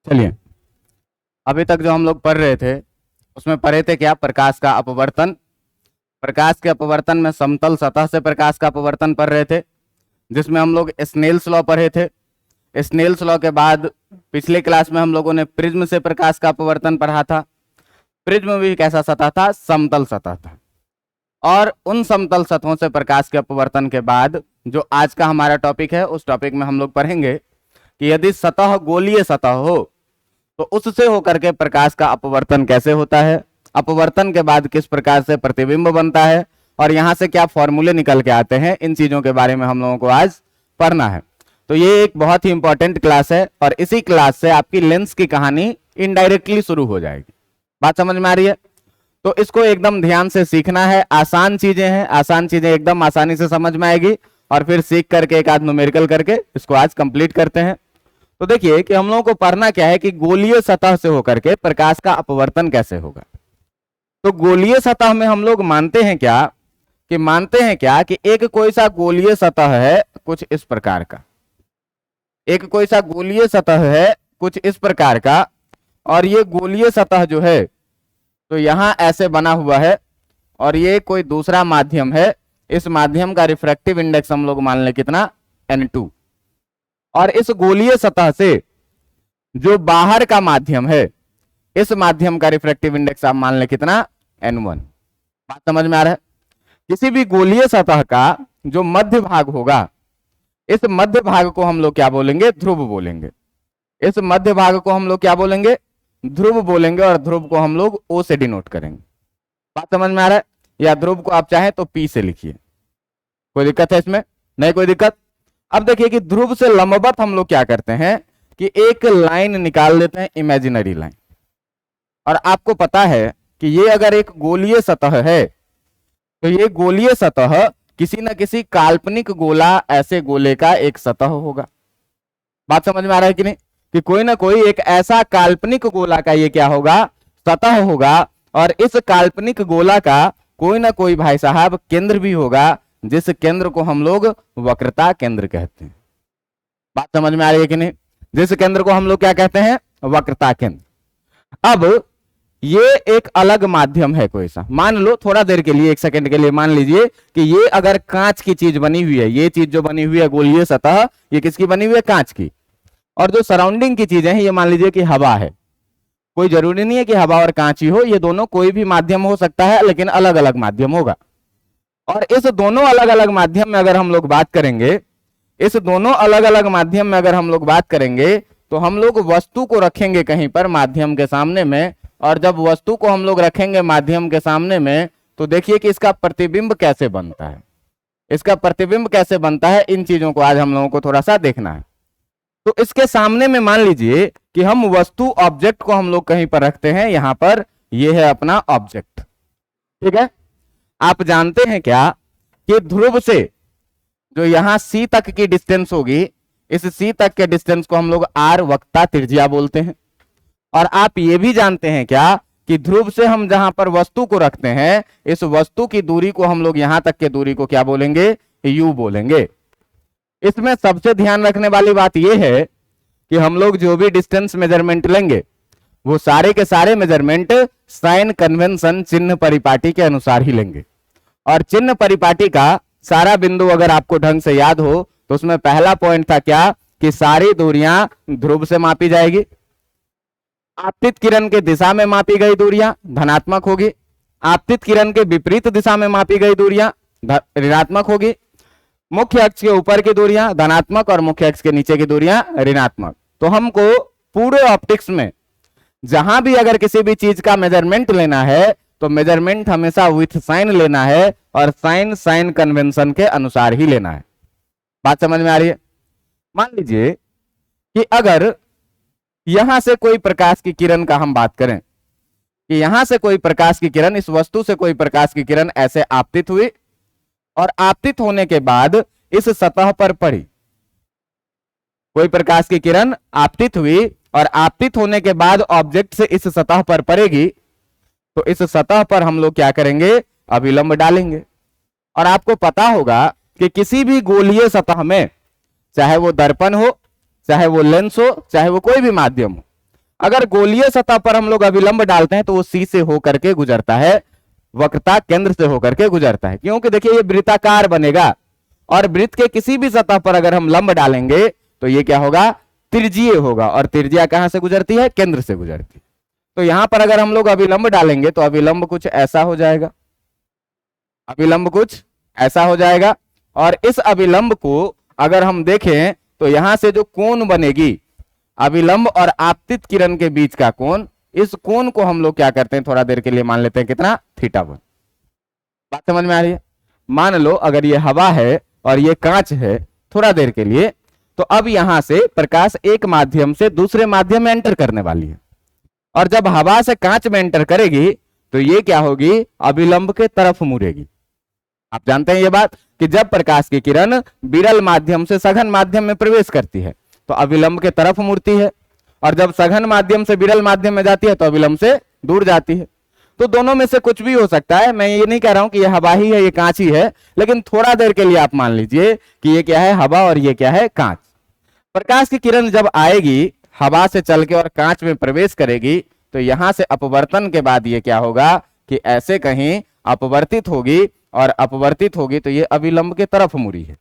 चलिए, अभी तक जो हम लोग पढ़ रहे थे उसमें पढ़े थे क्या? प्रकाश का अपवर्तन। प्रकाश के अपवर्तन में समतल सतह से प्रकाश का अपवर्तन पढ़ रहे थे, जिसमें हम लोग स्नेल्स लॉ पढ़े थे। स्नेल्स लॉ के बाद पिछले क्लास में हम लोगों ने प्रिज्म से प्रकाश का अपवर्तन पढ़ा था। प्रिज्म भी कैसा सतह था? समतल सतह था। और उन समतल सतहों से प्रकाश के अपवर्तन के बाद जो आज का हमारा टॉपिक है, उस टॉपिक में हम लोग पढ़ेंगे कि यदि सतह गोलीय सतह हो तो उससे होकर के प्रकाश का अपवर्तन कैसे होता है, अपवर्तन के बाद किस प्रकार से प्रतिबिंब बनता है, और यहां से क्या फॉर्मूले निकल के आते हैं। इन चीजों के बारे में हम लोगों को आज पढ़ना है। तो ये एक बहुत ही इंपॉर्टेंट क्लास है और इसी क्लास से आपकी लेंस की कहानी इनडायरेक्टली शुरू हो जाएगी। बात समझ में आ रही है? तो इसको एकदम ध्यान से सीखना है। आसान चीजें हैं, आसान चीजें एकदम आसानी से समझ में आएगी और फिर सीख करके एक आध न्यूमेरिकल करके इसको आज कंप्लीट करते हैं। तो देखिए कि हम लोगों को पढ़ना क्या है कि गोलीय सतह से होकर के प्रकाश का अपवर्तन कैसे होगा। तो गोलीय सतह में हम लोग मानते हैं क्या कि एक कोई सा गोलीय सतह है कुछ इस प्रकार का, एक कोई सा गोलीय सतह है कुछ इस प्रकार का, और ये गोलीय सतह जो है तो यहां ऐसे बना हुआ है और ये कोई दूसरा माध्यम है। इस माध्यम का रिफ्रैक्टिव इंडेक्स हम लोग मान लें कितना? N2। और इस गोलीय सतह से जो बाहर का माध्यम है, इस माध्यम का रिफ्रैक्टिव इंडेक्स आप मान लें कितना? N1। बात समझ में आ रहा है? किसी भी गोलीय सतह का जो मध्य भाग होगा, इस मध्य भाग को हम लोग क्या बोलेंगे? ध्रुव बोलेंगे। इस मध्य भाग को हम लोग क्या बोलेंगे? ध्रुव बोलेंगे, और ध्रुव को हम लोग O से डिनोट करेंगे। बात समझ में आ रहा है? या ध्रुव को आप चाहें तो P से लिखिए, कोई दिक्कत है इसमें? नहीं कोई दिक्कत। अब देखिए कि ध्रुव से लंबवत हम लोग क्या करते हैं कि एक लाइन निकाल लेते हैं, इमेजिनरी लाइन। और आपको पता है कि ये अगर एक गोलीय सतह है तो ये गोलीय सतह किसी न किसी काल्पनिक गोला, ऐसे गोले का एक सतह होगा। बात समझ में आ रहा है कि नहीं? कि कोई ना कोई एक ऐसा काल्पनिक गोला का ये क्या होगा? सतह होगा। और इस काल्पनिक गोला का कोई ना कोई भाई साहब केंद्र भी होगा, जिस केंद्र को हम लोग वक्रता केंद्र कहते हैं। बात समझ में आ रही है कि नहीं? जिस केंद्र को हम लोग क्या कहते हैं? वक्रता केंद्र। अब ये एक अलग माध्यम है कोई सा, मान लो थोड़ा देर के लिए, एक सेकंड के लिए मान लीजिए कि ये अगर कांच की चीज बनी हुई है, ये चीज जो बनी हुई है गोलीय सतह, ये किसकी बनी हुई है? कांच की। और जो सराउंडिंग की चीजें हैं, ये मान लीजिए कि हवा है। कोई जरूरी नहीं है कि हवा और कांच ही हो, ये दोनों कोई भी माध्यम हो सकता है, लेकिन अलग अलग माध्यम होगा। और इस दोनों अलग अलग माध्यम में अगर हम लोग बात करेंगे, इस दोनों अलग अलग माध्यम में अगर हम लोग बात करेंगे, तो हम लोग वस्तु को रखेंगे कहीं पर माध्यम के सामने में, और जब वस्तु को हम लोग रखेंगे माध्यम के सामने में, तो देखिए कि इसका प्रतिबिंब कैसे बनता है। इसका प्रतिबिंब कैसे बनता है, इन चीजों को आज हम लोगों को थोड़ा सा देखना है। तो इसके सामने में मान लीजिए कि हम वस्तु, ऑब्जेक्ट को हम लोग कहीं पर रखते हैं, यहां पर ये है अपना ऑब्जेक्ट, ठीक है। आप जानते हैं क्या कि ध्रुव से जो यहां C तक की डिस्टेंस होगी, इस C तक के डिस्टेंस को हम लोग R वक्रता त्रिज्या बोलते हैं। और आप ये भी जानते हैं क्या कि ध्रुव से हम जहां पर वस्तु को रखते हैं, इस वस्तु की दूरी को हम लोग यहां तक के दूरी को क्या बोलेंगे? U बोलेंगे। इसमें सबसे ध्यान रखने वाली बात यह है कि हम लोग जो भी डिस्टेंस मेजरमेंट लेंगे, वो सारे के सारे मेजरमेंट साइन कन्वेंशन, चिन्ह परिपाटी के अनुसार ही लेंगे। और चिन्ह परिपाटी का सारा बिंदु अगर आपको ढंग से याद हो तो उसमें पहला पॉइंट था क्या कि सारी दूरियां ध्रुव से मापी जाएगी। आपतित किरण के दिशा में मापी गई दूरियां धनात्मक होगी, आपतित किरण के विपरीत दिशा में मापी गई दूरियां ऋणात्मक होगी, मुख्य अक्ष के ऊपर की दूरियां धनात्मक और मुख्य अक्ष के नीचे की दूरियां ऋणात्मक। तो हमको पूरे ऑप्टिक्स में जहां भी अगर किसी भी चीज का मेजरमेंट लेना है, तो मेजरमेंट हमेशा विथ साइन लेना है, और साइन साइन कन्वेंशन के अनुसार ही लेना है। बात समझ में आ रही है? मान लीजिए कि अगर यहां से कोई प्रकाश की किरण का हम बात करें कि यहां से कोई प्रकाश की किरण, इस वस्तु से कोई प्रकाश की किरण ऐसे आपतित हुई, और आपतित होने के बाद इस सतह पर पड़ी। कोई प्रकाश की किरण आपतित हुई और आपतित होने के बाद ऑब्जेक्ट से इस सतह पर पड़ेगी, तो इस सतह पर हम लोग क्या करेंगे? अभिलंब डालेंगे। और आपको पता होगा कि किसी भी गोलीय सतह में, चाहे वो दर्पण हो, चाहे वो लेंस हो, चाहे वो कोई भी माध्यम हो, अगर गोलीय सतह पर हम लोग अभिलंब डालते हैं तो वो सी से होकर के गुजरता है, वक्रता केंद्र से होकर के गुजरता है, क्योंकि देखिए ये वृत्ताकार बनेगा और वृत्त के किसी भी सतह पर अगर हम लंब डालेंगे तो ये क्या होगा, त्रिज्यीय होगा, और त्रिज्या कहां से गुजरती है, केंद्र से गुजरती है। तो यहां पर अगर हम लोग अभिलंब डालेंगे तो अभिलंब कुछ ऐसा हो जाएगा, अभिलंब कुछ ऐसा हो जाएगा। और इस अभिलंब को अगर हम देखें तो यहां से जो कोण बनेगी अभिलंब और आपतित किरण के बीच का कोण, इस कोण को हम लोग क्या करते हैं, थोड़ा देर के लिए मान लेते हैं कितना, θ1। बात समझ में आ रही है? मान लो अगर ये हवा है और ये कांच है थोड़ा देर के लिए, तो अब यहां से प्रकाश एक माध्यम से दूसरे माध्यम में एंटर करने वाली है, और जब हवा से कांच में एंटर करेगी तो ये क्या होगी, अभिलंब के तरफ मुड़ेगी। आप जानते हैं ये बात कि जब प्रकाश की किरण विरल माध्यम से सघन माध्यम में प्रवेश करती है तो अभिलंब के तरफ मुड़ती है, और जब सघन माध्यम से विरल माध्यम में जाती है तो अभिलंब से दूर जाती है। तो दोनों में से कुछ भी हो सकता है, मैं ये नहीं कह रहा हूं कि ये हवा ही है, ये कांच ही है, लेकिन थोड़ा देर के लिए आप मान लीजिए कि ये क्या है, हवा, और ये क्या है, कांच। प्रकाश की किरण जब आएगी हवा से चल के और कांच में प्रवेश करेगी तो यहां से अपवर्तन के बाद ये क्या होगा कि ऐसे कहीं अपवर्तित होगी, और अपवर्तित होगी तो ये अभिलंब के तरफ मुड़ी है।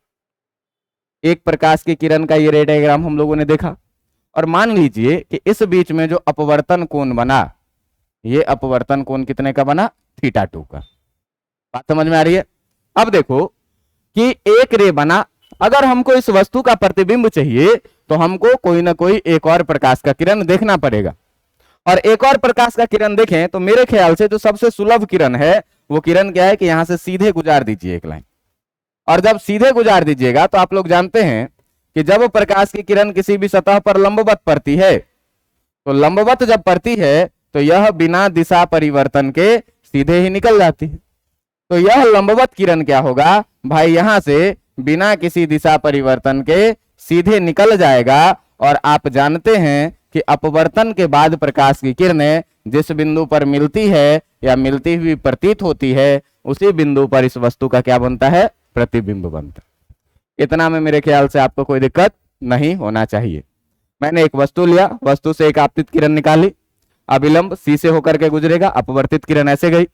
एक प्रकाश की किरण का ये रे डायग्राम हम लोगों ने देखा, और मान लीजिए कि इस बीच में जो अपवर्तन कोण बना, ये अपवर्तन कोण कितने का बना, θ2 का। बात समझ में आ रही है? अब देखो कि एक रे बना, अगर हमको इस वस्तु का प्रतिबिंब चाहिए तो हमको कोई ना कोई एक और प्रकाश का किरण देखना पड़ेगा, और एक और प्रकाश का किरण देखें तो मेरे ख्याल से जो सबसे सुलभ किरण है वो किरण क्या है कि यहां से सीधे गुजार दीजिए एक लाइन, और जब सीधे गुजार दीजिएगा तो आप लोग जानते हैं कि जब प्रकाश की किरण किसी भी सतह पर लंबवत पड़ती है तो लंबवत जब पड़ती है तो यह बिना दिशा परिवर्तन के सीधे ही निकल जाती है। तो यह लंबवत किरण क्या होगा भाई, यहां से बिना किसी दिशा परिवर्तन के सीधे निकल जाएगा, और आप जानते हैं कि अपवर्तन के बाद प्रकाश की किरणें जिस बिंदु पर मिलती है या मिलती हुई प्रतीत होती है उसी बिंदु पर इस वस्तु का क्या बनता है, प्रतिबिंब बनता है। इतना में मेरे ख्याल से आपको कोई दिक्कत नहीं होना चाहिए। मैंने एक वस्तु लिया, वस्तु से एक आपतित किरण निकाली, अभिलंब सी से होकर के गुजरेगा, अपवर्तित किरण ऐसे गई,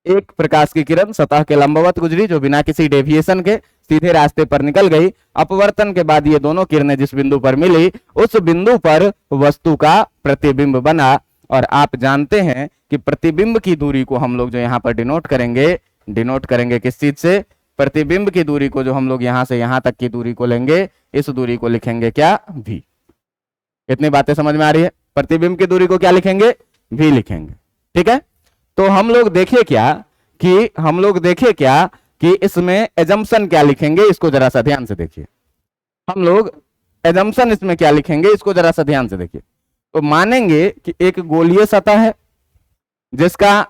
एक प्रकाश की किरण सतह के लंबवत गुजरी जो बिना किसी डेविएशन के सीधे रास्ते पर निकल गई। अपवर्तन के बाद ये दोनों किरणें जिस बिंदु पर मिली उस बिंदु पर वस्तु का प्रतिबिंब बना, और आप जानते हैं कि प्रतिबिंब की दूरी को हम लोग जो यहाँ पर डिनोट करेंगे किस चीज से, प्रतिबिंब की दूरी को जो हम लोग यहां से यहां तक की दूरी को लेंगे, इस दूरी को लिखेंगे क्या, भी। इतनी बातें समझ में आ रही है? प्रतिबिंब की दूरी को क्या लिखेंगे, भी लिखेंगे, ठीक है। तो हम लोग देखे क्या कि इसमें एजम्पशन क्या लिखेंगे, इसको जरा सा ध्यान से देखिए। हम लोग एजम्पशन इसमें क्या लिखेंगे, इसको जरा सा ध्यान से देखिए। तो मानेंगे कि एक गोलीय सतह है जिसका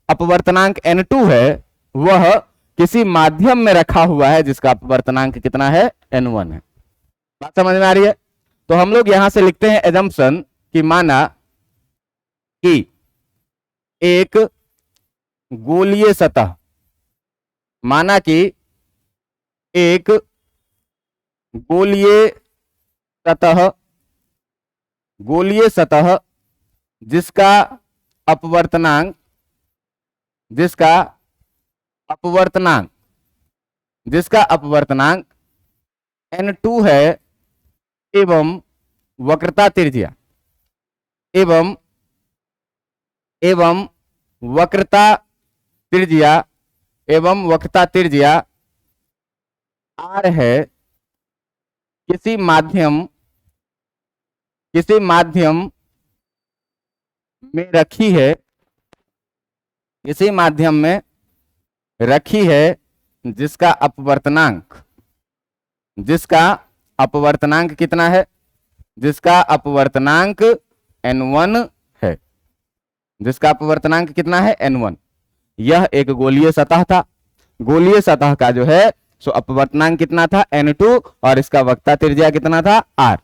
अपवर्तनांक n2 है, वह किसी माध्यम में रखा हुआ है जिसका अपवर्तनांक कितना है, n1 है। बात समझ में आ रही है? तो हम लोग यहां से लिखते हैं एजम्पशन कि माना कि एक गोलीय सतह, माना कि एक गोलीय सतह जिसका अपवर्तनांक n2 है एवं वक्रता त्रिज्या r है, किसी माध्यम में रखी है जिसका अपवर्तनांक कितना है, जिसका अपवर्तनांक n1 है, जिसका अपवर्तनांक कितना है, n1। यह एक गोलीय सतह था, गोलीय सतह का जो है सो अपवर्तनांक कितना था, n2, और इसका वक्रता त्रिज्या कितना था, r।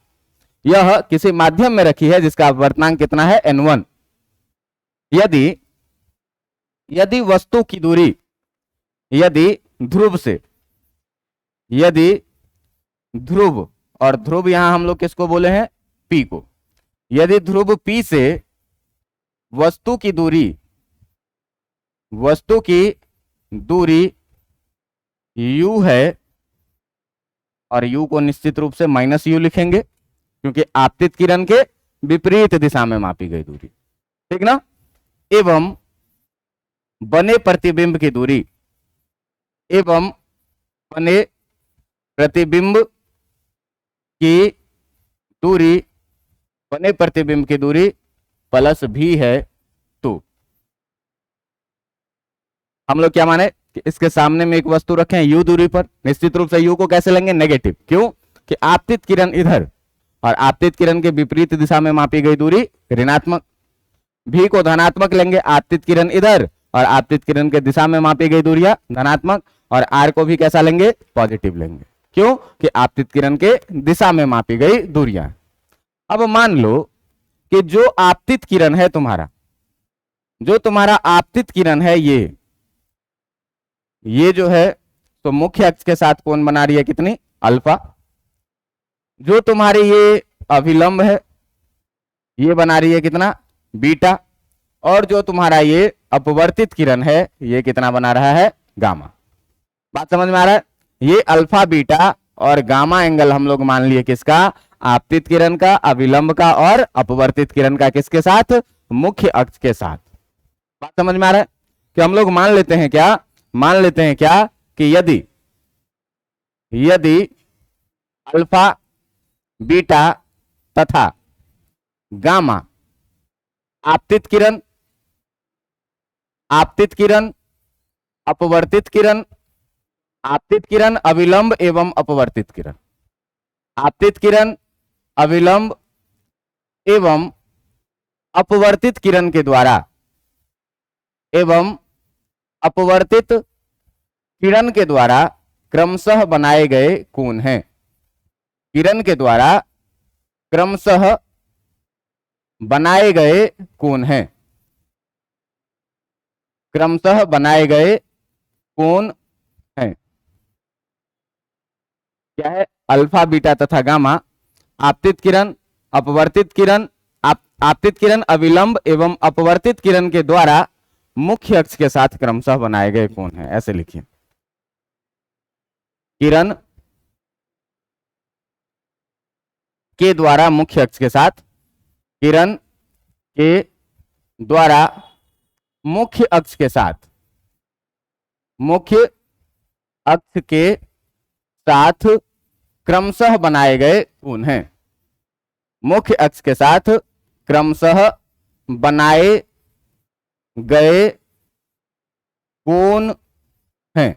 यह किसी माध्यम में रखी है जिसका अपवर्तनांक कितना है, n1। यदि वस्तु की दूरी, यदि ध्रुव, और ध्रुव यहां हम लोग किसको बोले हैं, P को, यदि ध्रुव P से वस्तु की दूरी u है, और u को निश्चित रूप से -u लिखेंगे क्योंकि आपतित किरण के विपरीत दिशा में मापी गई दूरी, ठीक ना। एवं बने प्रतिबिंब की दूरी, बने प्रतिबिंब की दूरी प्लस भी है, तो हम लोग क्या माने कि इसके सामने में एक वस्तु रखें u दूरी पर, निश्चित रूप से u को कैसे लेंगे, नेगेटिव, क्यों कि आपतित किरण इधर और आपतित किरण के विपरीत दिशा में मापी गई दूरी ऋणात्मक, v को धनात्मक लेंगे, आपतित किरण इधर और आपतित किरण के दिशा में मापी गई दूरियां धनात्मक, और r को भी कैसा लेंगे, पॉजिटिव लेंगे, क्यों कि आपतित किरण के दिशा में मापी गई दूरियां। अब मान लो कि जो आपतित किरण है तुम्हारा, आपतित किरण है ये जो है तो मुख्य अक्ष के साथ कोण बना रही है कितनी, अल्फा। जो तुम्हारी ये अभिलंब है ये बना रही है कितना, बीटा। और जो तुम्हारा ये अपवर्तित किरण है ये कितना बना रहा है, गामा। बात समझ में आ रहा है। ये अल्फा बीटा और गामा एंगल हम लोग मान लिए किसका, आपतित किरण का, अभिलंब का और अपवर्तित किरण का, किसके साथ, मुख्य अक्ष के साथ। बात समझ में आ रहा है कि हम लोग मान लेते हैं क्या कि यदि अल्फा बीटा तथा गामा आपतित किरण, अपवर्तित किरण, आपतित किरण, अविलंब एवं अपवर्तित किरण, आपतित किरण, अविलंब एवं अपवर्तित किरण के द्वारा क्रमशः बनाए गए कोण हैं, किरण के द्वारा क्रमशः बनाए गए कोण हैं, क्रमशः बनाए गए कोण हैं। क्या है, अल्फा बीटा तथा गामा आपतित किरण, अपवर्तित किरण, आपतित किरण, अविलंब एवं अपवर्तित किरण के द्वारा मुख्य अक्ष के साथ क्रमशः बनाए गए कोण हैं। ऐसे लिखिए, किरण के द्वारा मुख्य अक्ष के साथ, किरण के द्वारा मुख्य अक्ष के साथ, मुख्य अक्ष के साथ क्रमशः बनाए गए कोण हैं, मुख्य अक्ष के साथ क्रमशः बनाए गए कोण हैं।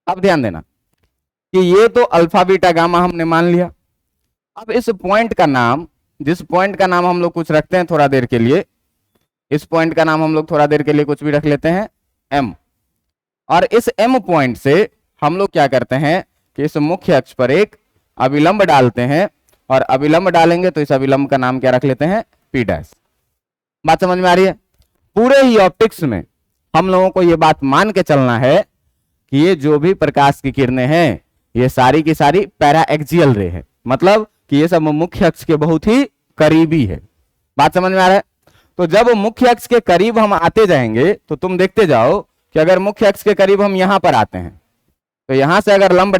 अब ध्यान देना कि ये तो अल्फा बीटा गामा हमने मान लिया। अब इस पॉइंट का नाम, जिस पॉइंट का नाम हम लोग कुछ रखते हैं थोड़ा देर के लिए, इस पॉइंट का नाम हम लोग थोड़ा देर के लिए कुछ भी रख लेते हैं M। और इस M पॉइंट से हम लोग क्या करते हैं कि इस मुख्य अक्ष पर एक अविलंब डालते हैं, और अविलंब डालेंगे तो इस अविलंब का नाम क्या रख लेते हैं, P'। बात समझ में आ रही है। पूरे ही ऑप्टिक्स में हम लोगों को यह बात मान के चलना है कि ये जो भी प्रकाश की किरणें हैं ये सारी की सारी पैरा एक्सियल रे है, मतलब कि ये सब मुख्य अक्ष के बहुत ही करीबी है। बात समझ में आ रहा है। तो जब मुख्य अक्ष के करीब हम आते जाएंगे तो तुम देखते जाओ कि अगर मुख्य अक्ष के करीब हम यहां पर आते हैं तो यहां से अगर लंब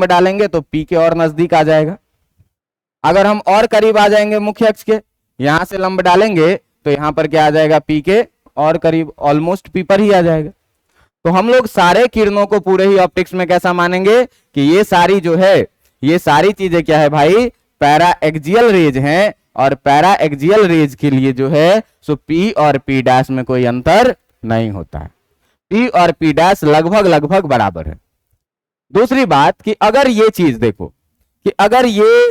डालेंगे तो P के और नजदीक आ जाएगा। अगर हम और करीब आ जाएंगे मुख्य अक्ष के, यहां से लंब डालेंगे तो यहां पर क्या आ जाएगा, P के और करीब, ऑलमोस्ट P पर ही आ जाएगा। तो हम लोग सारे किरणों को पूरे ही ऑप्टिक्स में कैसा मानेंगे कि ये सारी जो है, ये सारी चीजें क्या है भाई, पैरा एक्सियल रेज हैं, और पैरा एक्सियल रेज के लिए जो है सो P और P' में कोई अंतर नहीं होता है। P और P' लगभग बराबर है। दूसरी बात कि अगर ये चीज देखो कि अगर ये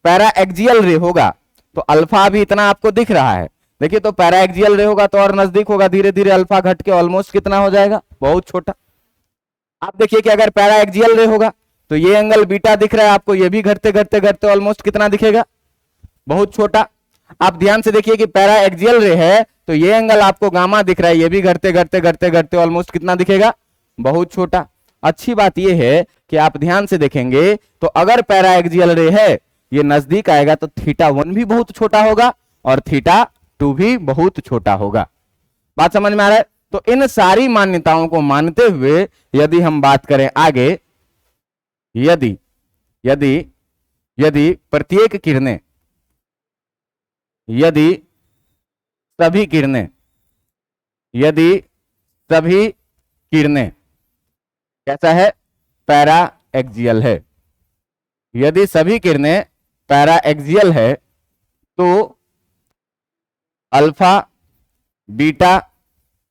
पैरा एक्सियल रे होगा तो अल्फा भी इतना आपको दिख रहा है, देखिए तो पैरा एक्सियल रे होगा तो और नजदीक होगा, धीरे धीरे अल्फा घट के ऑलमोस्ट कितना हो जाएगा, बहुत छोटा। आप देखिए कि अगर पैरा एक्सियल रे होगा तो ये एंगल बीटा दिख रहा है आपको, ये भी घटते घटते घटते ऑलमोस्ट कितना दिखेगा, बहुत छोटा। आप ध्यान से देखिए कि पैरा एक्सियल रे है तो ये एंगल आपको गामा दिख रहा है, ये भी घटते घटते घटते घटते ऑलमोस्ट कितना दिखेगा, बहुत छोटा। अच्छी बात ये है कि आप ध्यान से देखेंगे तो अगर पैरा एक्सियल रे है, ये नजदीक आएगा तो θ1 भी बहुत छोटा होगा और θ2 भी बहुत छोटा होगा। बात समझ में आ रहा है? तो इन सारी मान्यताओं को मानते हुए यदि हम बात करें आगे, यदि यदि यदि प्रत्येक किरणें, यदि सभी किरणें, यदि सभी किरणें कैसा है, पैरा एक्सियल है, यदि सभी किरणें पैरा एक्सियल है तो अल्फा, बीटा,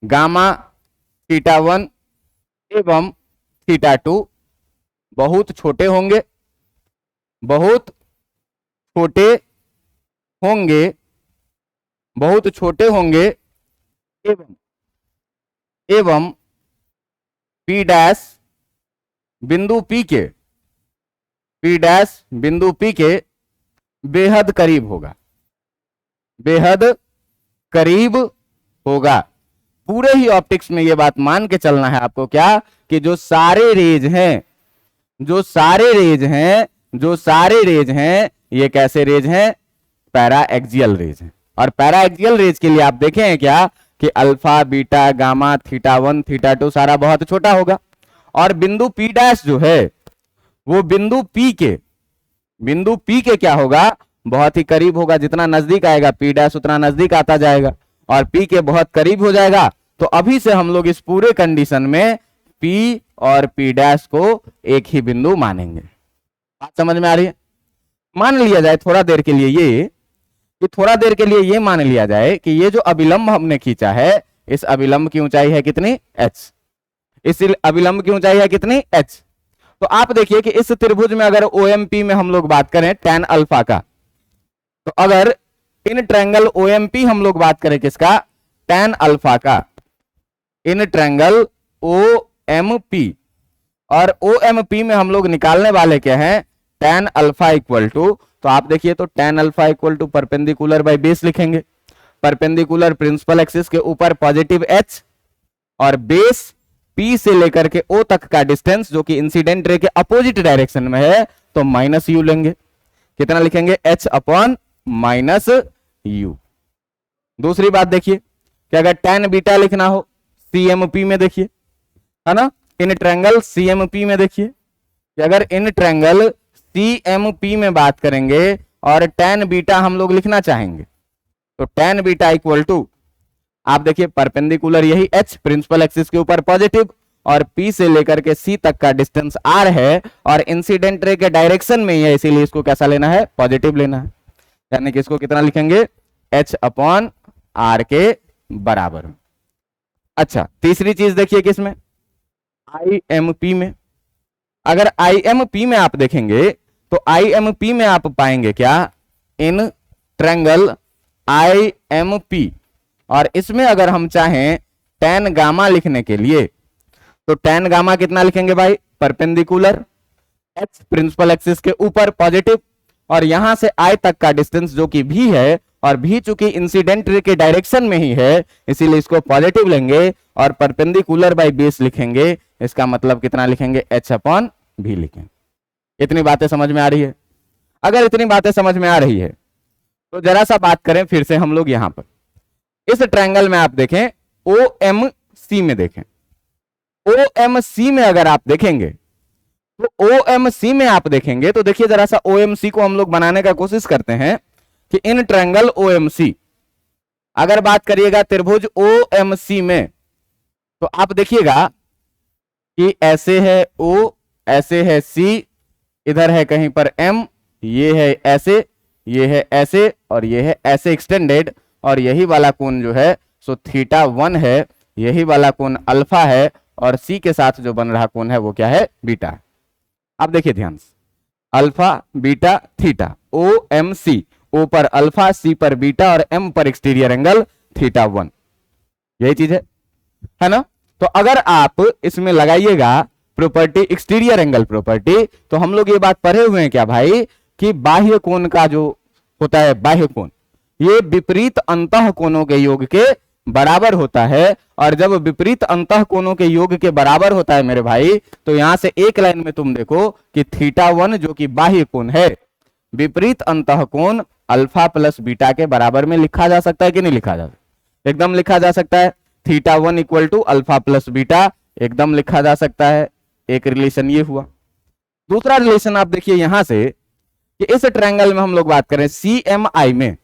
गामा, θ1 एवं θ2 बहुत छोटे होंगे, बहुत छोटे होंगे, बहुत छोटे होंगे एवं एवं P डैश बिंदु P के, P डैश बिंदु P के बेहद करीब होगा, बेहद करीब होगा। पूरे ही ऑप्टिक्स में ये बात मान के चलना है आपको क्या, कि जो सारे रेज हैं, जो सारे रेज हैं, जो सारे रेज हैं, ये कैसे रेज हैं, पैरा एक्सियल रेज हैं। और पैरा एक्सियल रेज के लिए आप देखें हैं क्या कि अल्फा, बीटा, गामा, θ1, θ2 सारा बहुत छोटा होगा और बिंदु P डैश जो है वो बिंदु P के क्या होगा, बहुत ही करीब होगा। जितना नजदीक आएगा P डैश उतना नजदीक आता जाएगा और P के बहुत करीब हो जाएगा। तो अभी से हम लोग इस पूरे कंडीशन में P और P डैश को एक ही बिंदु मानेंगे। बात समझ में आ रही है? मान लिया जाए थोड़ा देर के लिए ये, कि थोड़ा देर के लिए ये मान लिया जाए कि ये जो अभिलंब हमने खींचा है, इस अभिलंब की ऊंचाई है कितनी, h। इस अभिलंब की ऊंचाई है कितनी, h। तो आप देखिए कि इस त्रिभुज में अगर OMP में हम लोग बात करें tan अल्फा का, तो अगर इन ट्रायंगल OMP हम लोग बात करें किसका, tan अल्फा का, इन ट्रायंगल OMP, और OMP में हम लोग निकालने वाले क्या हैं, tan अल्फा इक्वल टू, तो आप देखिए तो tan alpha equal to perpendicular by base लिखेंगे। परपेंडिकुलर प्रिंसिपल एक्सिस के ऊपर पॉजिटिव h और बेस P से लेकर के O तक का डिस्टेंस जो कि इंसिडेंट रे के अपोजिट डायरेक्शन में है, तो माइनस u लेंगे। कितना लिखेंगे, h अपॉन माइनस u। दूसरी बात देखिए कि अगर tan बीटा लिखना हो CMP में, देखिए है ना, इन ट्रायंगल CMP में देखिए कि अगर इन ट्रायंगल CMP में बात करेंगे और tan बीटा हम लोग लिखना चाहेंगे, तो tan बीटा इक्वल टू, आप देखिए परपेंडिकुलर यही h प्रिंसिपल एक्सिस के ऊपर पॉजिटिव और P से लेकर के C तक का डिस्टेंस r है और इंसिडेंट रे के डायरेक्शन में ही है, इसीलिए इसको कैसा लेना है, पॉजिटिव लेना है। यानी कि इसको कितना लिखेंगे, h अपॉन r के बराबर। अच्छा, तीसरी चीज देखिए किसमें, IMP में। अगर IMP में आप देखेंगे तो IMP में आप पाएंगे क्या, इन ट्रायंगल IMP, और इसमें अगर हम चाहें tan गामा लिखने के लिए, तो tan गामा कितना लिखेंगे भाई, परपेंडिकुलर h प्रिंसिपल एक्सिस के ऊपर पॉजिटिव और यहां से I तक का डिस्टेंस जो कि v है, और v चूंकि इंसिडेंट रे के डायरेक्शन में ही है, इसीलिए इसको पॉजिटिव लेंगे और परपेंडिकुलर बाय बेस लिखेंगे। इसका मतलब कितना लिखेंगे, h अपॉन v लिखेंगे। इतनी बातें समझ में आ रही है? अगर इतनी बातें समझ में आ रही है तो जरा सा बात करें फिर से हम लोग यहां पर इस ट्रायंगल में। आप देखें OMC में, देखें OMC में अगर आप देखेंगे तो OMC में आप देखेंगे तो देखिए जरा सा OMC को हम लोग बनाने का कोशिश करते हैं कि इन ट्रायंगल OMC अगर बात करिएगा त्रिभुज OMC में, तो आप देखिएगा कि ऐसे है O, ऐसे है C, इधर है कहीं पर M, ये है ऐसे, ये है ऐसे और ये है ऐसे एक्सटेंडेड, और यही वाला कोण जो है सो θ1 है, यही वाला कोण अल्फा है और C के साथ जो बन रहा कोण है वो क्या है, बीटा। अब देखिए ध्यान से, alpha beta theta, OMC, O पर अल्फा, C पर बीटा और M पर एक्सटीरियर एंगल θ1, यही चीज है ना। तो अगर आप इसमें लगाइएगा प्रॉपर्टी एक्सटीरियर एंगल प्रॉपर्टी, तो हम लोग ये बात पढ़े हुए हैं क्या भाई कि बाह्य कोण का जो होता है, बाह्य कोण ये विपरीत अंतः कोणों के योग के बराबर होता है, और जब विपरीत अंतः कोणों के योग के बराबर होता है मेरे भाई, तो यहां से एक लाइन में तुम देखो कि θ1 जो कि बाह्य कोण है, विपरीत अंतःकोण अल्फा प्लस बीटा के बराबर में लिखा जा सकता है कि नहीं लिखा जा सकता? एकदम लिखा जा सकता है। Theta 1 equal to alpha plus beta एकदम लिखा जा सकता है। एक रिलेशन ये हुआ। दूसरा रिलेशन आप देखिए यहां से कि इस ट्रायंगल में हम लोग बात करें CMI में,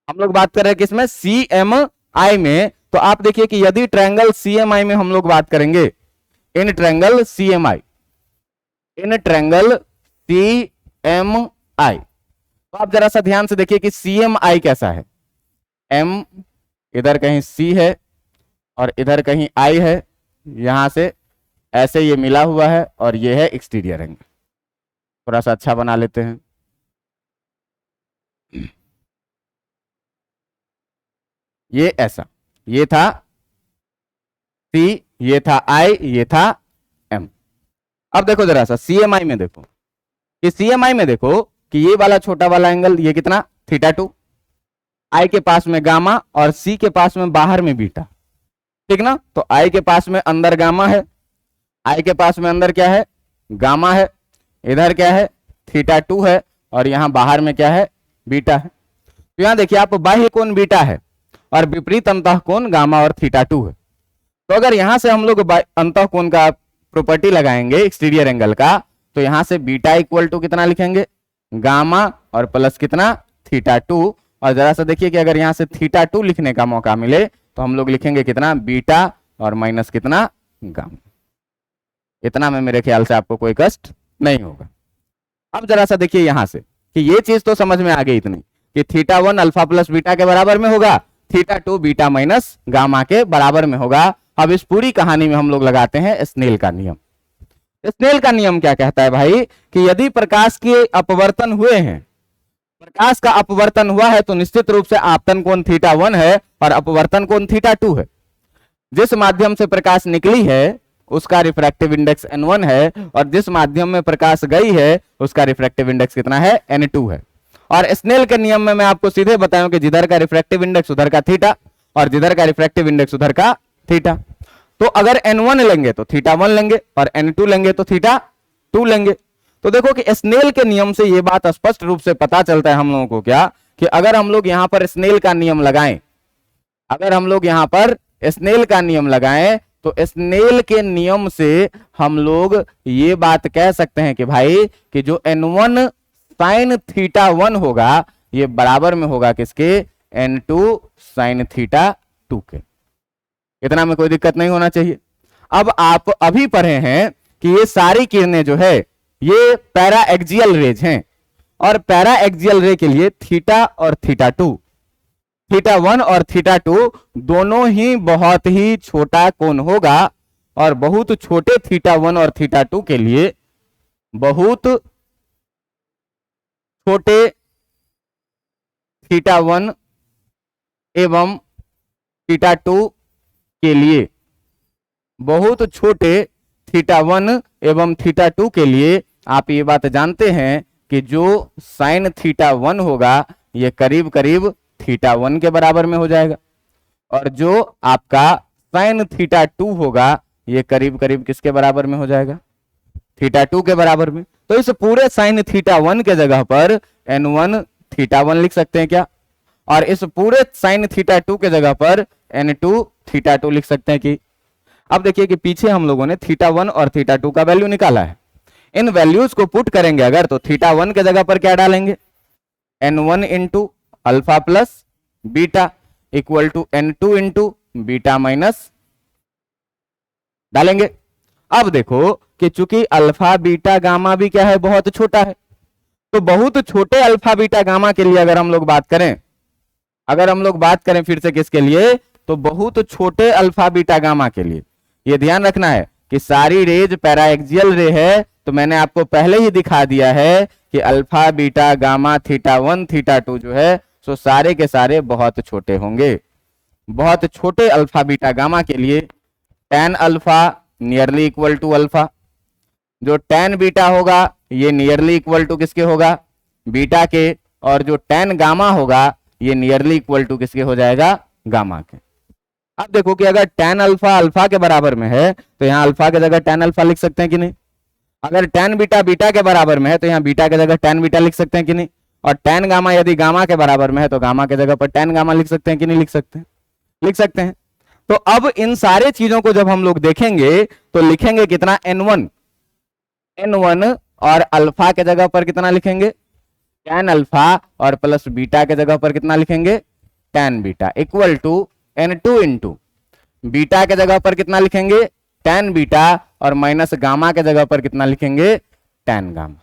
हम लोग बात कर रहे हैं किसमें? CMI में। तो आप देखिए कि यदि ट्रायंगल CMI में हम लोग बात करेंगे, in triangle CMI, in triangle CMI, तो आप जरा सा ध्यान से देखिए कि CMI कैसा है। M इधर कहीं C है और इधर कहीं I है, यहां से ऐसे ये मिला हुआ है और ये है एक्सटीरियर एंगल। थोड़ा सा अच्छा बना लेते हैं। ये ऐसा, ये था C, ये था I, ये था M। अब देखो जरा सा CMI में देखो कि CMI में देखो कि ये वाला छोटा वाला एंगल ये कितना? थीटा 2। I के पास में गामा और C के पास में बाहर में बीटा, ठीक ना? तो I के पास में अंदर गामा है, I के पास में अंदर क्या है? गामा है। इधर क्या है? थीटा 2 है और यहां बाहर में क्या है? बीटा है। तो यहां देखिए आप बाह्य कोण बीटा है और विपरीत अंतःकोण गामा और थीटा 2 है। तो अगर यहां से हम लोग अंतःकोण का प्रॉपर्टी लगाएंगे एक्सटीरियर एंगल का, तो यहां से बीटा इक्वल टू कितना लिखेंगे? गामा और प्लस कितना? थीटा 2। और जरा सा देखिए कि अगर यहां से थीटा 2 लिखने का मौका मिले तो हम लोग लिखेंगे कितना? बीटा और माइनस कितना? गामा। इतना में मेरे ख्याल से आपको कोई कष्ट नहीं होगा। अब जरा सा देखिए यहां से कि ये चीज तो समझ में आ गई इतनी कि थीटा 1 अल्फा प्लस बीटा के बराबर में होगा, थीटा 2 बीटा माइनस गामा के बराबर में होगा। अब इस पूरी कहानी में हम लोग लगाते हैं स्नेल का नियम। स्नेल का नियम क्या कहता है भाई कि यदि प्रकाश के अपवर्तन हुए हैं, प्रकाश का अपवर्तन हुआ है, तो निश्चित रूप से आपतन कोण थीटा 1 है और अपवर्तन कोण थीटा 2 है। जिस माध्यम से प्रकाश निकली है उसका रिफ्रैक्टिव इंडेक्स N1 है और जिस माध्यम में प्रकाश गई है उसका रिफ्रैक्टिव इंडेक्स कितना है? N2 है। और स्नेल के नियम में मैं आपको सीधे बताऊं कि जिधर का रिफ्रैक्टिव इंडेक्स उधर का थीटा और जिधर का रिफ्रैक्टिव इंडेक्स उधर का थीटा। तो अगर N1 लेंगे तो थीटा 1 लेंगे और N2 लेंगे तो थीटा 2 लेंगे। तो देखो कि स्नेल के नियम से यह बात स्पष्ट रूप से पता चलता है हम लोगों को क्या कि अगर हम लोग यहां पर स्नेल का नियम लगाएं, अगर हम लोग यहां पर स्नेल का नियम लगाएं तो स्नेल के नियम से हम लोग ये बात कह सकते हैं कि भाई कि जो N1 साइन थीटा 1 होगा ये बराबर में होगा किसके? N2 साइन थीटा 2 के। इतना में कोई दिक्कत नहीं होना चाहिए। अब आप अभी पढ़े हैं कि ये सारी किरणें जो है ये पैरा एक्सियल रेज हैं और पैरा एक्सियल रे के लिए थीटा और थीटा 2, थीटा 1 और थीटा 2 दोनों ही बहुत ही छोटा कोण होगा और बहुत छोटे थीटा 1 और थीटा 2 के लिए बहुत छोटे थीटा 1 एवं थीटा 2 के लिए, बहुत छोटे थीटा 1 एवं थीटा 2 के लिए आप ये बात जानते हैं कि जो साइन थीटा 1 होगा ये करीब करीब थीटा 1 के बराबर में हो जाएगा और जो आपका साइन थीटा 2 होगा ये करीब करीब किसके बराबर में हो जाएगा? थीटा 2 के बराबर में। तो इस पूरे साइन थीटा 1 के जगह पर N1 थीटा 1 लिख सकते हैं क्या? और इस पूरे साइन थीटा 2 के जगह पर N2 थीटा 2 लिख सकते हैं कि? अब देखिए कि पीछे हम लोगों ने थीटा 1 और थीटा 2 का वैल्यू निकाला है। इन वैल्यूज को पुट करेंगे अगर तो थीटा 1 के जगह पर क्या डालेंगे? N1 into alpha plus beta equal to N2 into beta minus डालेंगे। अब देखो कि चूंकि अल्फा बीटा गामा भी क्या है? बहुत छोटा है। तो बहुत छोटे अल्फा बीटा गामा के लिए अगर हम लोग बात करें, अगर हम लोग बात करें फिर से किसके लिए? तो बहुत छोटे अल्फा बीटा गामा के लिए। यह ध्यान रखना है कि सारी रेज पैराएक्सियल रे है। तो मैंने आपको पहले ही दिखा दिया है कि alpha beta gamma theta 1 theta 2 जो है सो सारे के सारे बहुत छोटे होंगे। बहुत छोटे अल्फा बीटा गामा के लिए tan alpha nearly equal to alpha, जो tan बीटा होगा ये नियरली इक्वल टू किसके होगा? बीटा के, और जो tan गामा होगा ये नियरली इक्वल टू किसके हो जाएगा? गामा के। अब देखो कि अगर tan अल्फा अल्फा के बराबर में है तो यहां अल्फा की जगह tan अल्फा लिख सकते हैं कि नहीं? अगर tan बीटा बीटा के बराबर में है तो यहाँ बीटा की जगह tan बीटा लिख सकते हैं कि नहीं, और tan गामा यदि गामा के बराबर में है तो गामा की जगह पर tan गामा लिख सकते हैं कि नहीं लिख सकते हैं, लिख सकते हैं। तो अब इन सारे चीजों को जब हम लोग देखेंगे तो लिखेंगे कितना n1 और अल्फा के जगह पर कितना लिखेंगे tan अल्फा, और प्लस बीटा के जगह पर कितना लिखेंगे tan beta, equal to n2 into beta के जगह पर कितना लिखेंगे tan बीटा, और माइनस गामा के जगह पर कितना लिखेंगे tan गामा।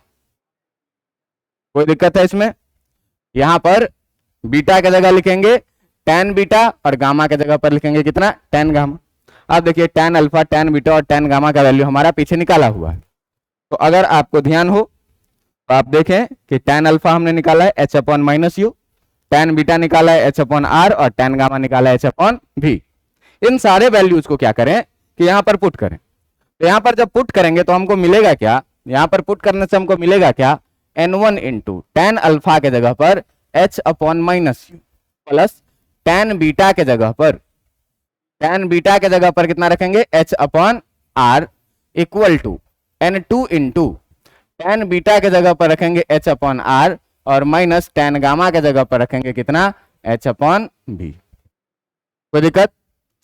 कोई दिक्कत है इसमें? यहां पर बीटा के जगह लिखेंगे tan बीटा और गामा के जगह पर लिखेंगे कितना tan गामा। अब देखिए tan अल्फा, tan बीटा और tan गामा का वैल्यू हमारा पीछे निकाला हुआ है। तो अगर आपको ध्यान हो तो आप देखें कि tan अल्फा हमने निकाला है h upon minus you, tan beta निकाला है h अपॉन आर, और tan गामा निकाला है h अपॉन भी। इन सारे वैल्यूज को क्या करें कि यहां पर पुट करें। तो यहां पर जब पुट करेंगे तो हमको मिलेगा क्या, यहां पर पुट करने से हमको मिलेगा क्या n1 इंटू tan अल्फा के जगह पर h upon minus u, plus tan beta के जगह पर कितना रखेंगे h upon R, equal to n2 into tan beta के जगह पर रखेंगे h अपॉन आर, और माइनस tan गामा के जगह पर रखेंगे कितना h अपॉन बी। कोई दिक्कत?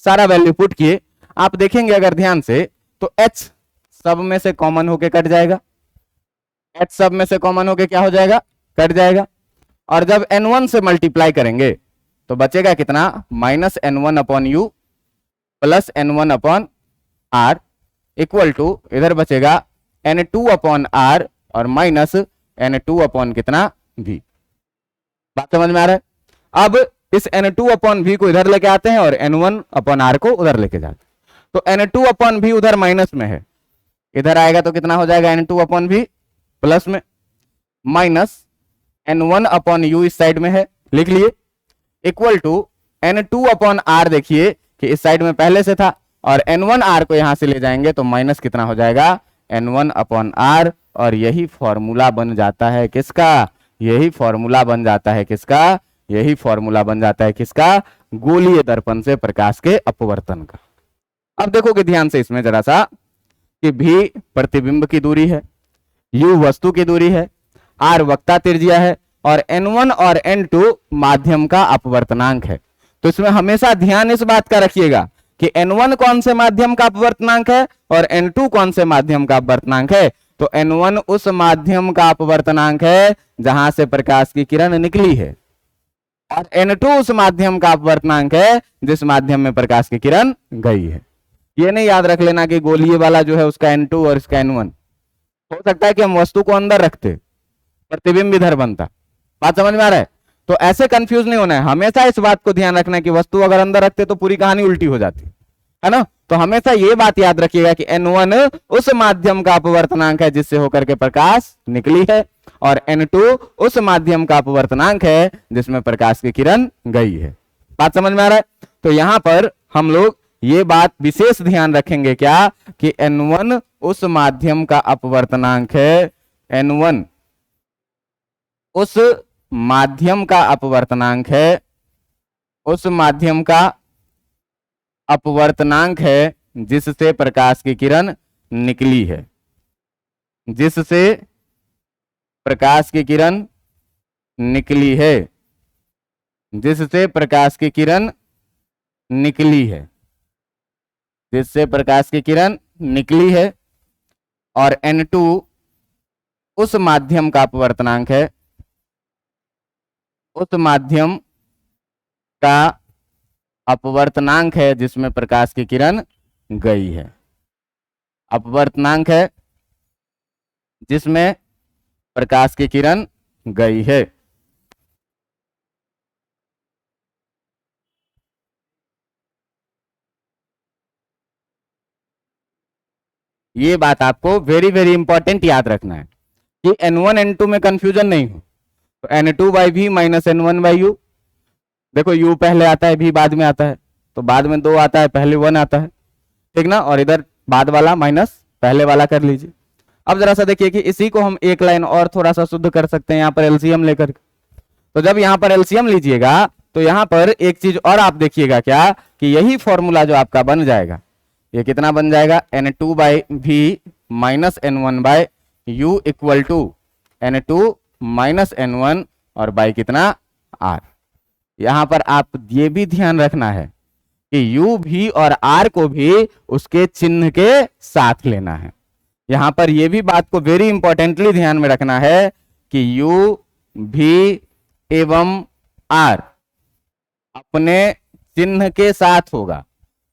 सारा वैल्यू पुट किए, आप देखेंगे अगर ध्यान से तो h सब में से कॉमन होके कट जाएगा, h सब में से कॉमन होके क्या हो जाएगा कट जाएगा, और जब n1 से मल्टीप्लाई करेंगे तो बचेगा कितना minus n1 upon u plus n1 upon R, equal to इधर बचेगा n2 अपॉन आर और माइनस n2 अपॉन कितना v। बात समझ में आ रहा है? अब इस n2 अपॉन v को इधर लेके आते हैं और n1 अपॉन r को उधर लेके जाते हैं। तो n2 अपॉन v उधर माइनस में है, इधर आएगा तो कितना हो जाएगा n2 अपॉन v प्लस में, माइनस n1 अपॉन u इस साइड में है, लिख लिए, equal to n2 upon r, देखिए कि इस साइड में पहले से था, और n1 r को यहां से ले जाएंगे तो माइनस कितना हो जाएगा n1 अपॉन r, और यही फॉर्मूला बन जाता है किसका, यही फॉर्मूला बन जाता है किसका, यही फॉर्मूला बन जाता है किसका, गोलीय दर्पण से प्रकाश के अपवर्तन का। अब देखोगे ध्यान से इसमें जरा सा कि v प्रतिबिंब की दूरी है, u वस्तु की दूरी है, r वक्ता त्रिज्या है, और n1 और n2 माध्यम का अपवर्तनांक है। तो इसमें हमेशा ध्यान इस बात का रखिएगा कि n1 कौन से माध्यम का अपवर्तनांक है और n2 कौन से माध्यम का अपवर्तनांक है। तो n1 उस माध्यम का अपवर्तनांक है जहां से प्रकाश की किरण निकली है, और n2 उस माध्यम का अपवर्तनांक है जिस माध्यम में प्रकाश की किरण गई है। ये नहीं याद रख लेना कि गोलीय वाला जो है उसका n2 और इसका n1। हो सकता है कि हम वस्तु को अंदर रखते, प्रतिबिंब इधर बनता। बात समझ में आ रहा है? तो ऐसे कंफ्यूज नहीं होना है, हमेशा इस बात को ध्यान रखना है कि वस्तु अगर अंदर रखते तो पूरी कहानी उल्टी हो जाती है ना। तो हमेशा ये बात याद रखिएगा कि n1 उस माध्यम का अपवर्तनांक है जिससे होकर के प्रकाश निकली है, और n2 उस माध्यम का अपवर्तनांक है जिसमें प्रकाश की किरण गई है। बात समझ में आ रहा है? तो यहां पर हम लोग ये बात विशेष ध्यान रखेंगे क्या कि n1 उस माध्यम का अपवर्तनांक है, n1 उस माध्यम का अपवर्तनांक है, उस माध्यम का अपवर्तनांक है जिससे प्रकाश की किरण निकली है, जिससे प्रकाश की किरण निकली है, जिससे प्रकाश की किरण निकली है, जिससे प्रकाश की किरण निकली है, और n2 उस माध्यम का अपवर्तनांक है, उस माध्यम का अपवर्तनांक है जिसमें प्रकाश की किरण गई है, अपवर्तनांक है जिसमें प्रकाश की किरण गई है। ये बात आपको वेरी वेरी इंपॉर्टेंट याद रखना है कि n1 n2 में कंफ्यूजन नहीं हो। तो n2 by v minus n1 by यू, देखो u पहले आता है v बाद में आता है, तो बाद में 2 आता है पहले 1 आता है, ठीक ना, और इधर बाद वाला माइनस पहले वाला कर लीजिए। अब जरा सा देखिए कि इसी को हम एक लाइन और थोड़ा सा शुद्ध कर सकते हैं यहाँ पर एलसीएम लेकर। तो जब यहाँ पर एलसीएम लीजिएगा तो यहाँ पर एक चीज और आप देखिएगा क्या कि यही फॉर्मूला जो आपका बन जाएगा, ये कितना बन जाएगा n2 by v minus N1 by U equal to N2 minus N1 और बाई कितना R। यहां पर आप ये भी ध्यान रखना है कि U भी और R को भी उसके चिन्ह के साथ लेना है। यहां पर यह भी बात को वेरी इंपॉर्टेंटली ध्यान में रखना है कि U भी एवं R अपने चिन्ह के साथ होगा।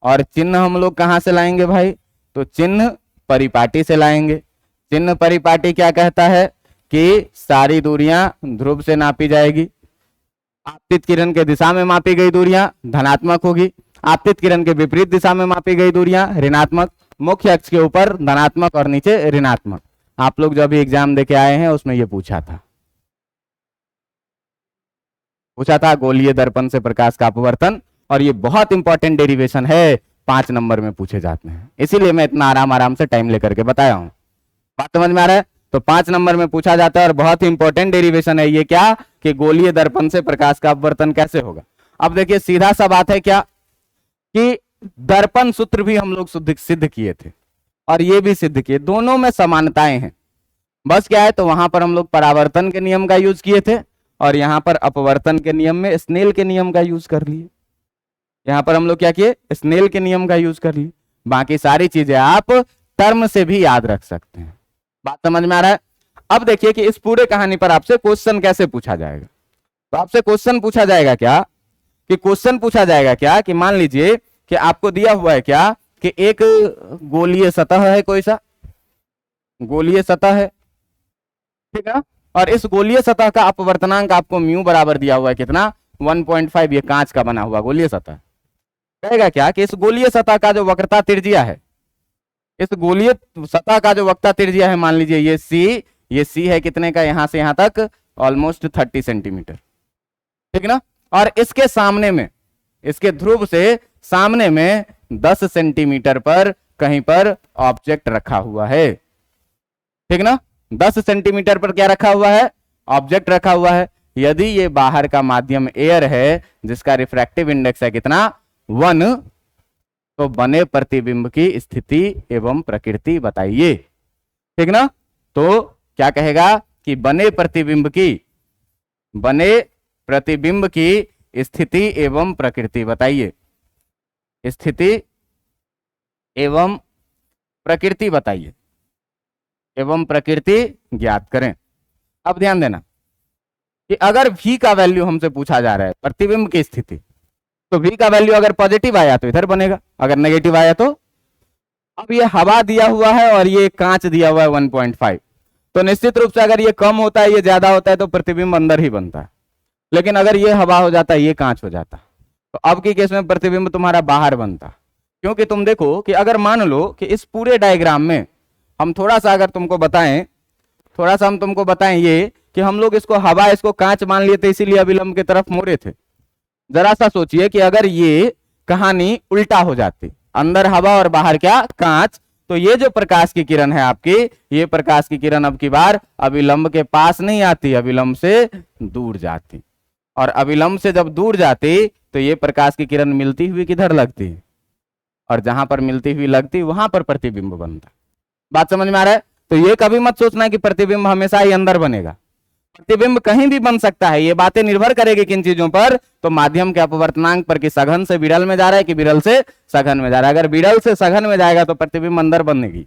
और चिन्ह हम लोग कहां से लाएंगे भाई? तो चिन्ह परिपाटी से लाएंगे। चिन्ह परिपाटी क्या कहता है कि सारी दूरियां ध्रुव से नापी जाएगी। आपतित किरण के दिशा में मापी गई दूरियां धनात्मक होगी, आपतित किरण के विपरीत दिशा में मापी गई दूरियां ऋणात्मक। मुख्य अक्ष के ऊपर धनात्मक और नीचे ऋणात्मक। आप लोग जो अभी एग्जाम देके आए हैं उसमें यह पूछा था गोलीय दर्पण से प्रकाश का अपवर्तन। और ये बहुत इंपॉर्टेंट डेरिवेशन है, 5 नंबर में पूछे जाते हैं, इसीलिए मैं इतना आराम से टाइम लेकर के बताया हूं। बात समझ में आ रहा है? तो 5 नंबर में पूछा जाता है और बहुत ही इंपॉर्टेंट डेरिवेशन है ये, क्या कि गोलीय दर्पण से प्रकाश का अपवर्तन कैसे होगा। अब देखिए सीधा सा बात है क्या कि दर्पण सूत्र भी हम लोग सिद्ध किए थे और ये भी सिद्ध किए, दोनों में समानताएं हैं। बस क्या है, तो वहां पर हम लोग परावर्तन के नियम का यूज किए थे और यहां पर अपवर्तन के नियम में स्नेल के नियम का यूज कर लिए। यहां पर हम लोग क्या किए? स्नेल के नियम का यूज कर लिए। बाकी सारी चीजें आप टर्म से भी याद रख सकते हैं। बात समझ में आ रहा है? अब देखिए कि इस पूरे कहानी पर आपसे क्वेश्चन कैसे पूछा जाएगा। तो आपसे क्वेश्चन पूछा जाएगा क्या कि मान लीजिए कि आपको दिया हुआ है क्या कि एक गोलीय सतह है, कोई सा गोलीय सतह है, ठीक है, और इस गोलीय सतह का अपवर्तनांक आपको म्यू बराबर दिया हुआ है कितना? 1.5। ये कांच का बना हुआ गोलीय सतह। कहेगा क्या कि इस गोलीय सतह का जो वक्रता त्रिज्या है, इस गोलीय सतह का जो वक्रता त्रिज्या है, मान ये सी है कितने का? यहां से यहां तक ऑलमोस्ट 30 सेंटीमीटर, ठीक ना। और इसके सामने में, इसके ध्रुव से सामने में 10 सेंटीमीटर पर कहीं पर ऑब्जेक्ट रखा हुआ है, ठीक ना। 10 सेंटीमीटर पर क्या रखा हुआ है? ऑब्जेक्ट रखा हुआ है। यदि ये बाहर का माध्यम एयर है जिसका रिफ्रैक्टिव इंडेक्स है कितना? 1, तो बने प्रतिबिंब की स्थिति एवं प्रकृति बताइए, ठीक ना। तो क्या कहेगा कि बने प्रतिबिंब की स्थिति एवं प्रकृति बताइए, स्थिति एवं प्रकृति बताइए, एवं प्रकृति ज्ञात करें। अब ध्यान देना कि अगर v का वैल्यू हमसे पूछा जा रहा है प्रतिबिंब की स्थिति, तो v का वैल्यू अगर पॉजिटिव आया तो इधर बनेगा, अगर नेगेटिव आया तो। अब ये हवा दिया हुआ है और ये कांच दिया हुआ है 1.5, तो निश्चित रूप से अगर ये कम होता है, ये ज्यादा होता है, तो प्रतिबिंब अंदर ही बनता है। लेकिन अगर ये हवा हो जाता है, ये कांच हो जाता, तो अब की केस में प्रतिबिंब तुम्हारा बाहर बनता। क्योंकि तुम देखो कि अगर मान लो कि इस पूरे डायग्राम में हम थोड़ा सा अगर तुमको बताएं, हम तुमको बताएं ये कि हम लोग इसको हवा, इसको कांच मान लिए थे, इसीलिए अभिलंब की तरफ मोड़े थे। जरा सा सोचिए कि अगर ये कहानी उल्टा हो जाती, अंदर हवा और बाहर क्या? कांच, तो ये जो प्रकाश की किरण है आपकी, ये प्रकाश की किरण अब की बार अभिलंब के पास नहीं आती, अभिलंब से दूर जाती। और अभिलंब से जब दूर जाती तो ये प्रकाश की किरण मिलती हुई किधर लगती, और जहां पर मिलती हुई लगती वहां पर प्रतिबिंब बनता। बात समझ में आ रहा है? तो ये कभी मत सोचना कि प्रतिबिंब हमेशा ही अंदर बनेगा, प्रतिबिंब कहीं भी बन सकता है। ये बातें निर्भर करेगी किन चीजों पर? तो माध्यम के अपवर्तनांक पर, कि सघन से विरल में जा रहा है कि विरल से सघन में जा रहा है। अगर विरल से सघन में जाएगा तो प्रतिबिंब अंदर बनेगी,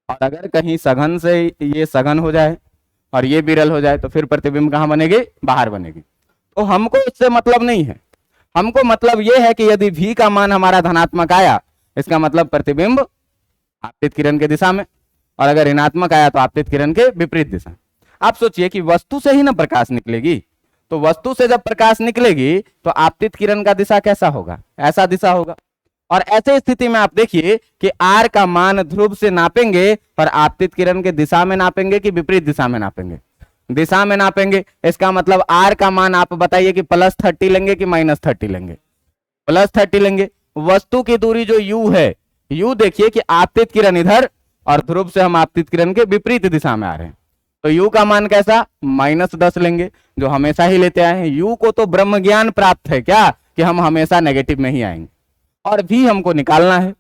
और अगर कहीं सघन से ये सघन हो जाए और ये विरल हो जाए तो फिर प्रतिबिंब कहां बनेगी? बाहर बनेगी। तो हमको इससे मतलब नहीं है, हमको मतलब यह है कि यदि v का मान हमारा धनात्मक आया, इसका मतलब प्रतिबिंब आपतित किरण की दिशा में, और अगर ऋणात्मक आया तो आपतित किरण के विपरीत दिशा। आप सोचिए कि वस्तु से ही ना प्रकाश निकलेगी, तो वस्तु से जब प्रकाश निकलेगी तो आपतित किरण का दिशा कैसा होगा? ऐसा दिशा होगा। और ऐसे स्थिति में आप देखिए कि r का मान ध्रुव से नापेंगे, पर आपतित किरण के दिशा में नापेंगे कि विपरीत दिशा में नापेंगे? दिशा में नापेंगे। इसका मतलब r का मान आप बताइए कि +30 लेंगे कि -30 लेंगे? +30 लेंगे। वस्तु की दूरी जो u है, u देखिए कि आपतित किरण इधर और ध्रुव से हम आपतित किरण के विपरीत दिशा में आ रहे हैं, तो u का मान कैसा? -10 लेंगे, जो हमेशा ही लेते आए हैं। u को तो ब्रह्म ज्ञान प्राप्त है क्या कि हम हमेशा नेगेटिव में ही आएंगे। और v हमको निकालना है,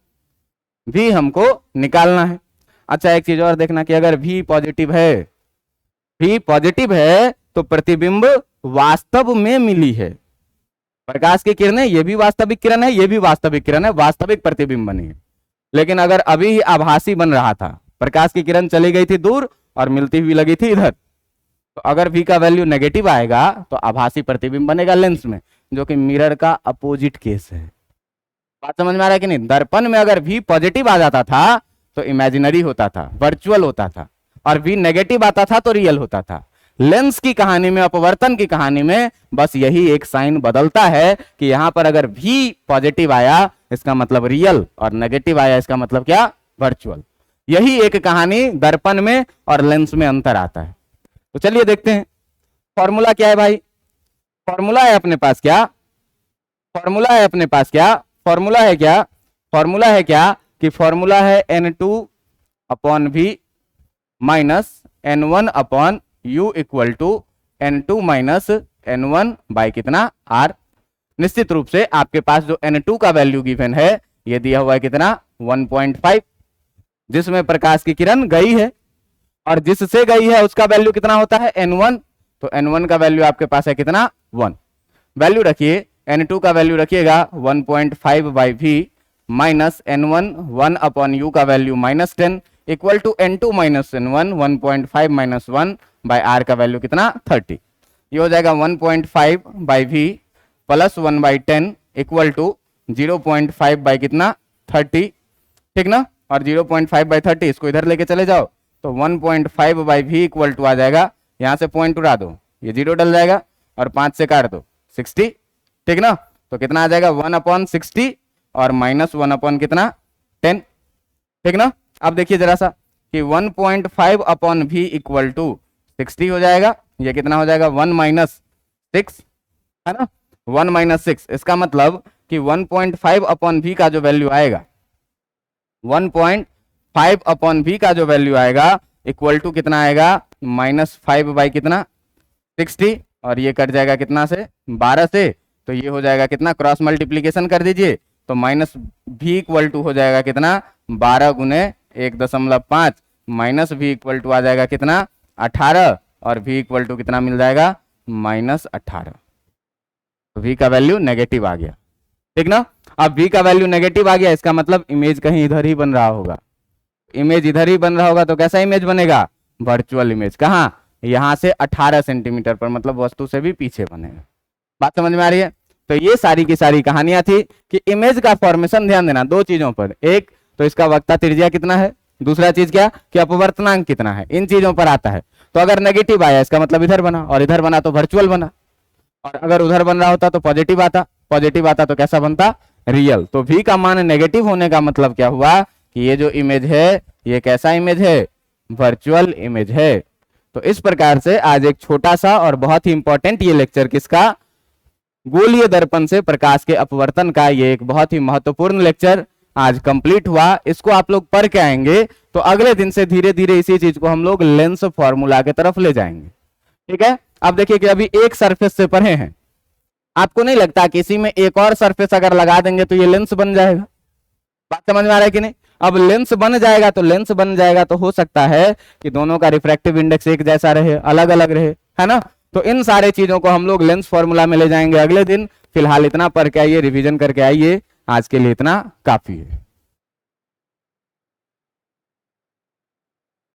v हमको निकालना है। अच्छा एक चीज और देखना कि अगर V पॉजिटिव है तो प्रतिबिंब वास्तव में मिली है। प्रकाश की किरणें, ये भी वास्तविक किरण है, ये भी वास्तविक किरण है, वास्तविक प्रतिबिंब बनी है। लेकिन अगर अभी ही आभासी बन रहा था, प्रकाश की किरण चली गई थी दूर और मिलती हुई लगी थी इधर, तो अगर V का वैल्यू नेगेटिव आएगा तो आभासी प्रतिबिंब बनेगा लेंस में, जो कि मिरर का अपोजिट केस है। बात समझ में आ रहा है कि नहीं? दर्पण में अगर V पॉजिटिव आ जाता था तो इमेजिनरी होता था, वर्चुअल होता था, और V नेगेटिव आता था तो रियल होता था। लेंस की कहानी में, अपवर्तन की कहानी में बस यही एक साइन बदलता है कि यहां पर अगर V पॉजिटिव आया इसका मतलब रियल, और नेगेटिव आया इसका मतलब क्या? वर्चुअल। यही एक कहानी दर्पण में और लेंस में अंतर आता है। तो चलिए देखते हैं फॉर्मूला क्या है भाई। फॉर्मूला है अपने पास क्या? फॉर्मूला है अपने पास क्या? फॉर्मूला है क्या? फॉर्मूला है क्या कि फॉर्मूला है N2/V minus N1/U equal to N2 minus N1 by कितना? R। निश्चित रूप से आपके पास जो N2 का वैल्यू गिवन है ये दिया हुआ है कितना? 1.5, जिसमें प्रकाश की किरण गई है, और जिससे गई है उसका वैल्यू कितना होता है? N1। तो N1 का वैल्यू आपके पास है कितना? 1। वैल्यू रखिए, N2 का वैल्यू रखिएगा 1.5 by V minus N1 1/U का value -10 equal to N2 minus N1 1.5 minus 1 by R का वैल्यू कितना? 30। ये हो जाएगा 1.5 by V plus 1/10 equal to 0.5 by कितना? 30, ठीक ना? और 0.5 बाई 30 इसको इधर लेके चले जाओ तो 1.5 बाई V इक्वल टू आ जाएगा, यहां से पॉइंट उड़ा दो, ये 0 डल जाएगा, और 5 से काट दो 60, ठीक ना? तो कितना आ जाएगा? 1/60 और माइनस 1 कितना? 10, ठीक ना? अब देखिए जरा सा कि 1.5/V इक्वल टू 60 हो जाएगा, ये कितना हो जाएगा? 1 माइनस 6, है ना? 1 माइनस 6, इसका मतलब कि 1.5/V का जो वैल्यू आएगा, 1.5/V का जो वैल्यू आएगा इक्वल टू कितना आएगा? -5 बाई कितना? 60, और ये कट जाएगा कितना से? 12 से, तो ये हो जाएगा कितना? क्रॉस मल्टीप्लीकेशन कर दीजिए तो -V इक्वल टू हो जाएगा कितना? 12 गुने 1.5 माइनस V इक्वल टू आ जाएगा कितना? 18, और V इक्वल टू कितना मिल जाएगा? -18। तो V का वैल्यू नेगेटिव आ गया, ठीक ना? अब V का वैल्यू नेगेटिव आ गया, इसका मतलब इमेज कहीं इधर ही बन रहा होगा। इमेज इधर ही बन रहा होगा तो कैसा इमेज बनेगा? Virtual image. कहाँ? यहां से 18 सेंटीमीटर पर, मतलब वस्तु से भी पीछे बनेगा। बात समझ में आ रही है? तो ये सारी की सारी कहानियां थी कि इमेज का फॉर्मेशन, ध्यान देना दो चीजों पर, एक तो इसका वक्ता त्रिज्या कितना है, दूसरा चीज क्या कि अपवर्तनांक कितना है, इन चीजों पर आता है। तो अगर नेगेटिव आया इसका मतलब इधर बना, और इधर बना तो वर्चुअल बना, और अगर उधर बन रहा होता तो पॉजिटिव आता, पॉजिटिव आता तो कैसा बनता? रियल। तो V का मान नेगेटिव होने का मतलब क्या हुआ कि ये जो इमेज है ये कैसा इमेज है? वर्चुअल इमेज है। तो इस प्रकार से आज एक छोटा सा और बहुत ही इंपॉर्टेंट ये लेक्चर किसका? गोलीय दर्पण से प्रकाश के अपवर्तन का, ये एक बहुत ही महत्वपूर्ण लेक्चर आज कंप्लीट हुआ। इसको आप लोग पढ़ के आएंगे तो अगले दिन से धीरे धीरे इसी चीज को हम लोग लेंस फॉर्मूला के तरफ ले जाएंगे, ठीक है? अब देखिए कि अभी एक सरफेस से पढ़े हैं, आपको नहीं लगता कि इसी में एक और सरफेस अगर लगा देंगे तो ये लेंस बन जाएगा? बात समझ में आ रहा है कि नहीं? अब लेंस बन जाएगा तो लेंस बन जाएगा तो हो सकता है कि दोनों का रिफ्रैक्टिव इंडेक्स एक जैसा रहे, अलग अलग रहे, है ना? तो इन सारे चीजों को हम लोग लेंस फॉर्मूला में ले जाएंगे अगले दिन। फिलहाल इतना पढ़ के आइए, रिवीजन करके आइए, आज के लिए इतना काफी है।